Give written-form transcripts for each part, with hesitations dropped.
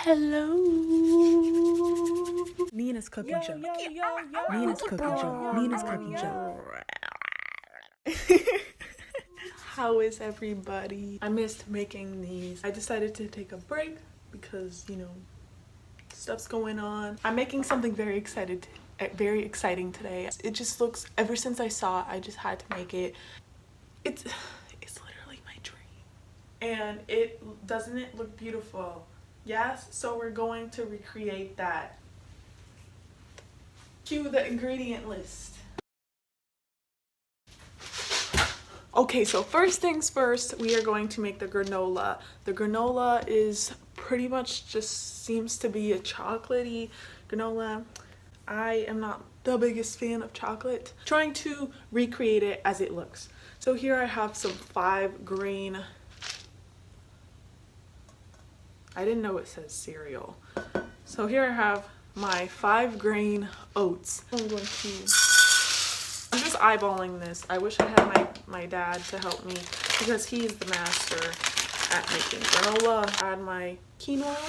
Hello. Nina's cooking show. Nina's cooking show. Nina's cooking show. How is everybody? I missed making these. I decided to take a break because, you know, stuff's going on. I'm making something very exciting today. It just looks, ever since I saw it, I just had to make it. It's literally my dream. And doesn't it look beautiful? Yes, so we're going to recreate that. Cue the ingredient list. Okay, so first things first, we are going to make the granola. The granola is pretty much just seems to be a chocolatey granola. I am not the biggest fan of chocolate. Trying to recreate it as it looks. So here I have some 5-grain. I didn't know it says cereal. So here I have my 5-grain oats. I'm just eyeballing this. I wish I had my dad to help me because he's the master at making granola. Add my quinoa.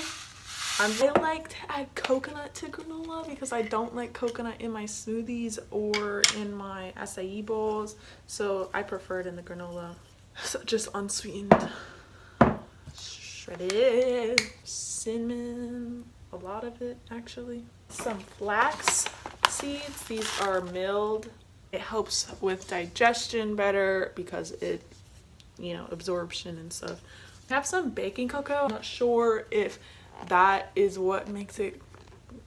I like to add coconut to granola because I don't like coconut in my smoothies or in my acai bowls. So I prefer it in the granola. So just unsweetened. Shredded cinnamon, a lot of it actually. Some flax seeds. These are milled. It helps with digestion better because it, you know, absorption and stuff. I have some baking cocoa. I'm not sure if that is what makes it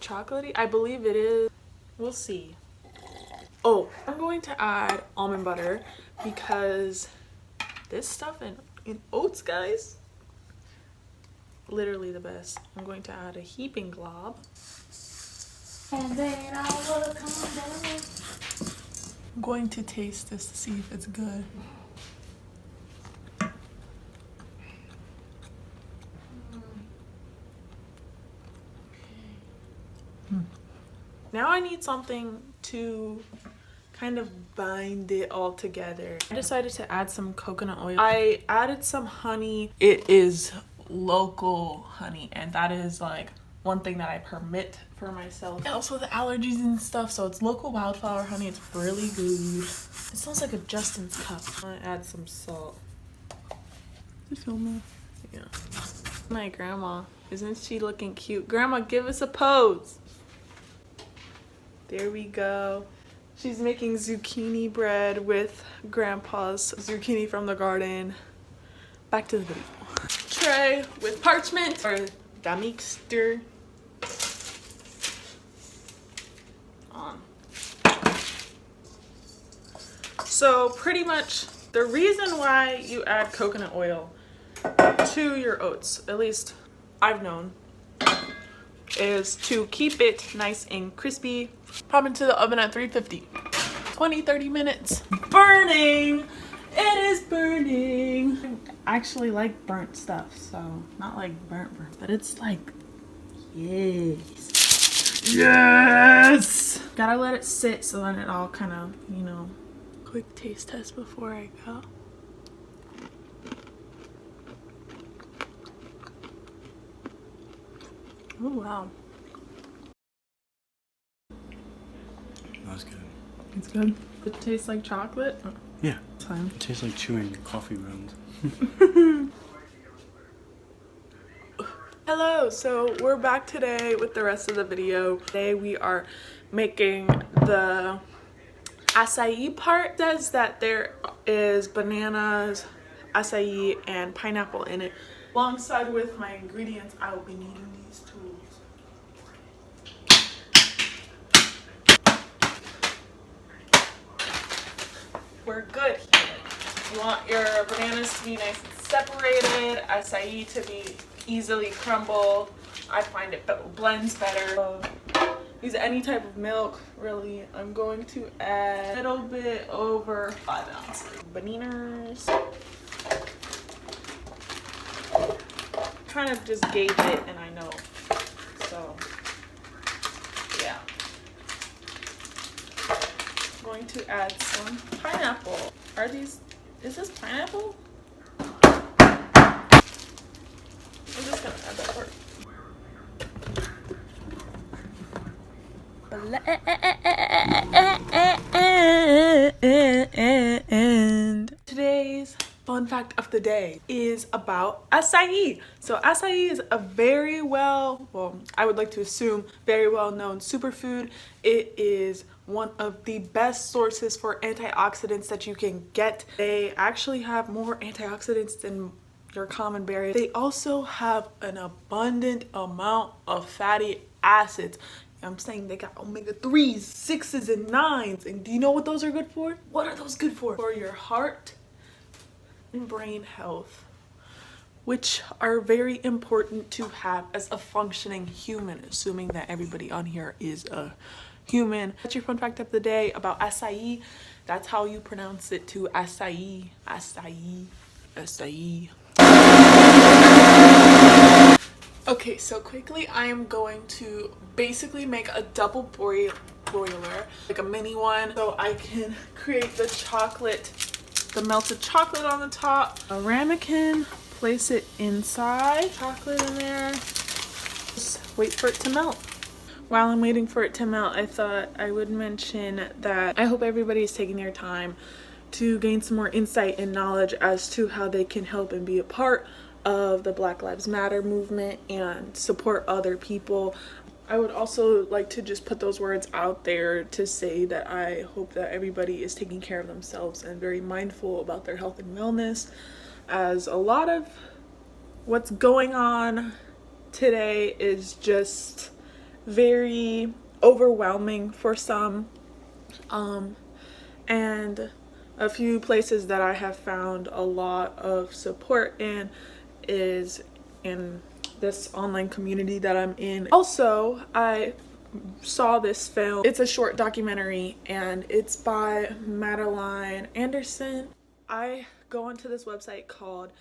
chocolatey. I believe it is. We'll see. Oh, I'm going to add almond butter because this stuff in oats, guys, literally the best. I'm going to add a heaping glob. And then I will come down. I'm going to taste this to see if it's good. Now I need something to kind of bind it all together. I decided to add some coconut oil. I added some honey. It is local honey, and that is like one thing that I permit for myself. Also the allergies and stuff, so it's local wildflower honey. It's really good. It smells like a Justin's cup. I'm gonna add some salt. Is it filming? Yeah. My grandma, isn't she looking cute? Grandma, give us a pose. There we go. She's making zucchini bread with grandpa's zucchini from the garden. Back to the video. Tray with parchment or damixter on. So pretty much the reason why you add coconut oil to your oats, at least I've known, is to keep it nice and crispy. Pop into the oven at 350. 20-30 minutes. Burning! It is burning! I actually like burnt stuff, so not like burnt, but it's like, yes! Yes! Gotta let it sit so then it all kind of, you know, quick taste test before I go. Oh wow. That's good. It's good. It tastes like chocolate? Oh. Yeah. Fine. It tastes like chewing coffee grounds. Hello, so we're back today with the rest of the video. Today we are making the acai part. It says that there is bananas, acai, and pineapple in it. Alongside with my ingredients, I will be needing these tools. We're good here. You want your bananas to be nice and separated, acai to be easily crumbled. I find it blends better. Use any type of milk, really. I'm going to add a little bit over 5 ounces. Bananas. Kind of just gauge it, and I know. So, yeah. I'm going to add some pineapple. Is this pineapple? I'm just gonna add that part. And today's fun fact of the day is about acai. So acai is a I would like to assume, very well known superfood. It is one of the best sources for antioxidants that you can get. They actually have more antioxidants than your common berries. They also have an abundant amount of fatty acids. I'm saying they got omega-3s, 6s, and 9s. And do you know what those are good for? What are those good for? For your heart and brain health, which are very important to have as a functioning human, assuming that everybody on here is a human. That's your fun fact of the day about acai. That's how you pronounce it too, acai, acai, acai. Okay, so quickly I am going to basically make a double boiler, like a mini one, so I can create the melted chocolate on the top. A ramekin, place it inside, chocolate in there, just wait for it to melt. While I'm waiting for it to melt, I thought I would mention that I hope everybody is taking their time to gain some more insight and knowledge as to how they can help and be a part of the Black Lives Matter movement and support other people. I would also like to just put those words out there to say that I hope that everybody is taking care of themselves and very mindful about their health and wellness, as a lot of what's going on today is just very overwhelming for some, and a few places that I have found a lot of support in is in this online community that I'm in. Also, I saw this film. It's a short documentary and it's by Madeline Anderson. I go onto this website called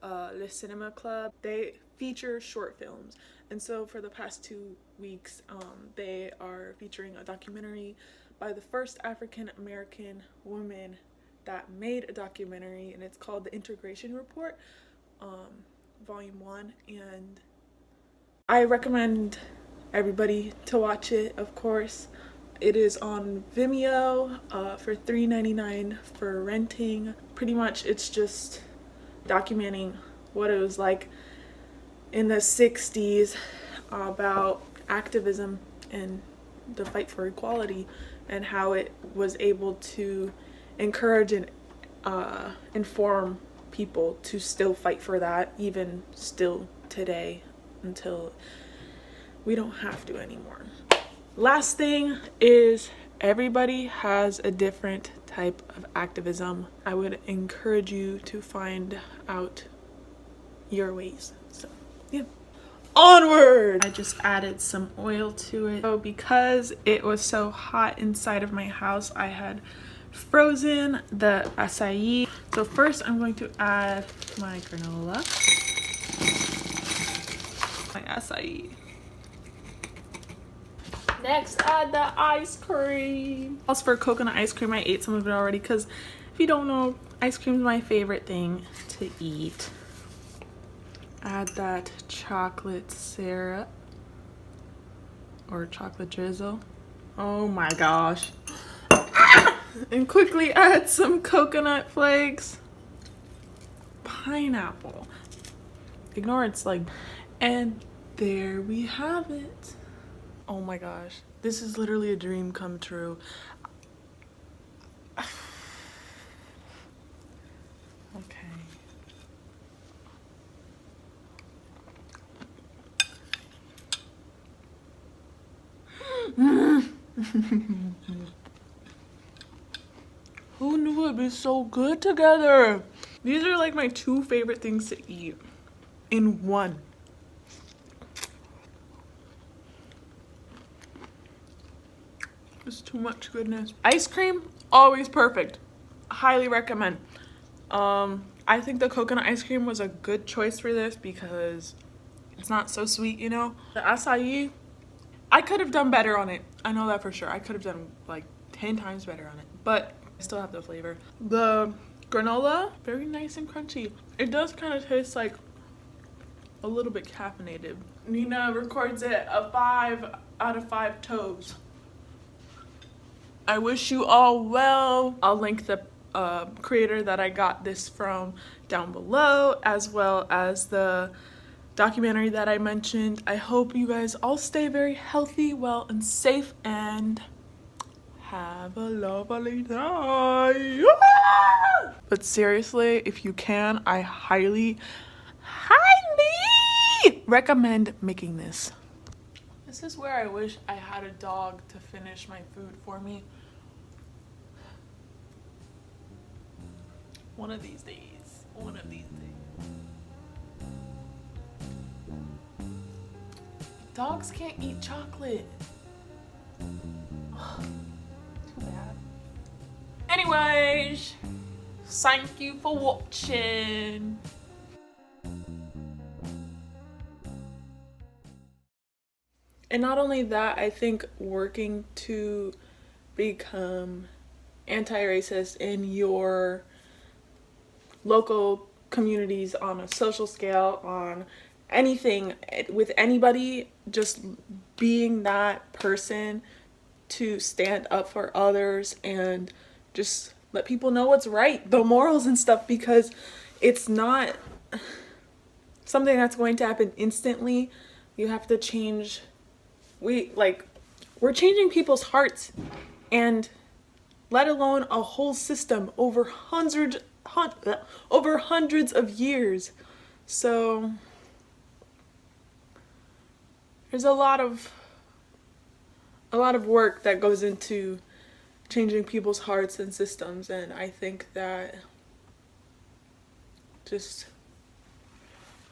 Le Cinema Club. They feature short films, and so for the past 2 weeks they are featuring a documentary by the first African American woman that made a documentary, and it's called The Integration Report, Volume 1, and I recommend everybody to watch it. Of course, it is on Vimeo for $3.99 for renting. Pretty much it's just documenting what it was like in the 60s about activism and the fight for equality, and how it was able to encourage and inform people to still fight for that, even still today, until we don't have to anymore. Last thing is, everybody has a different type of activism. I would encourage you to find out your ways. So yeah, onward. I just added some oil to it. So because it was so hot inside of my house, I had frozen the acai. So first I'm going to add my granola, my acai. Next, add the ice cream. Also, for coconut ice cream, I ate some of it already, because if you don't know, ice cream is my favorite thing to eat. Add that chocolate syrup or chocolate drizzle. Oh my gosh. And quickly add some coconut flakes, pineapple, ignore it's like, and there we have it. Oh my gosh, this is literally a dream come true. Okay. Who knew it'd be so good together? These are like my 2 favorite things to eat in one. It's too much goodness. Ice cream, always perfect. Highly recommend. I think the coconut ice cream was a good choice for this because it's not so sweet, you know? The acai, I could have done better on it. I know that for sure. I could have done like 10 times better on it, but I still have the flavor. The granola, very nice and crunchy. It does kind of taste like a little bit caffeinated. Nina records it a 5 out of 5 toes. I wish you all well. I'll link the creator that I got this from down below, as well as the documentary that I mentioned. I hope you guys all stay very healthy, well, and safe, and have a lovely day. But seriously, if you can, I highly recommend making this. This is where I wish I had a dog to finish my food for me. One of these days. One of these days. Dogs can't eat chocolate. Ugh, too bad. Anyways, thank you for watching. And not only that, I think working to become anti-racist in your local communities, on a social scale, on anything, with anybody, just being that person to stand up for others and just let people know what's right, the morals and stuff, because it's not something that's going to happen instantly. You have to change. We're changing people's hearts, and let alone a whole system over hundreds of years. So there's a lot of work that goes into changing people's hearts and systems, and I think that just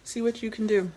see what you can do.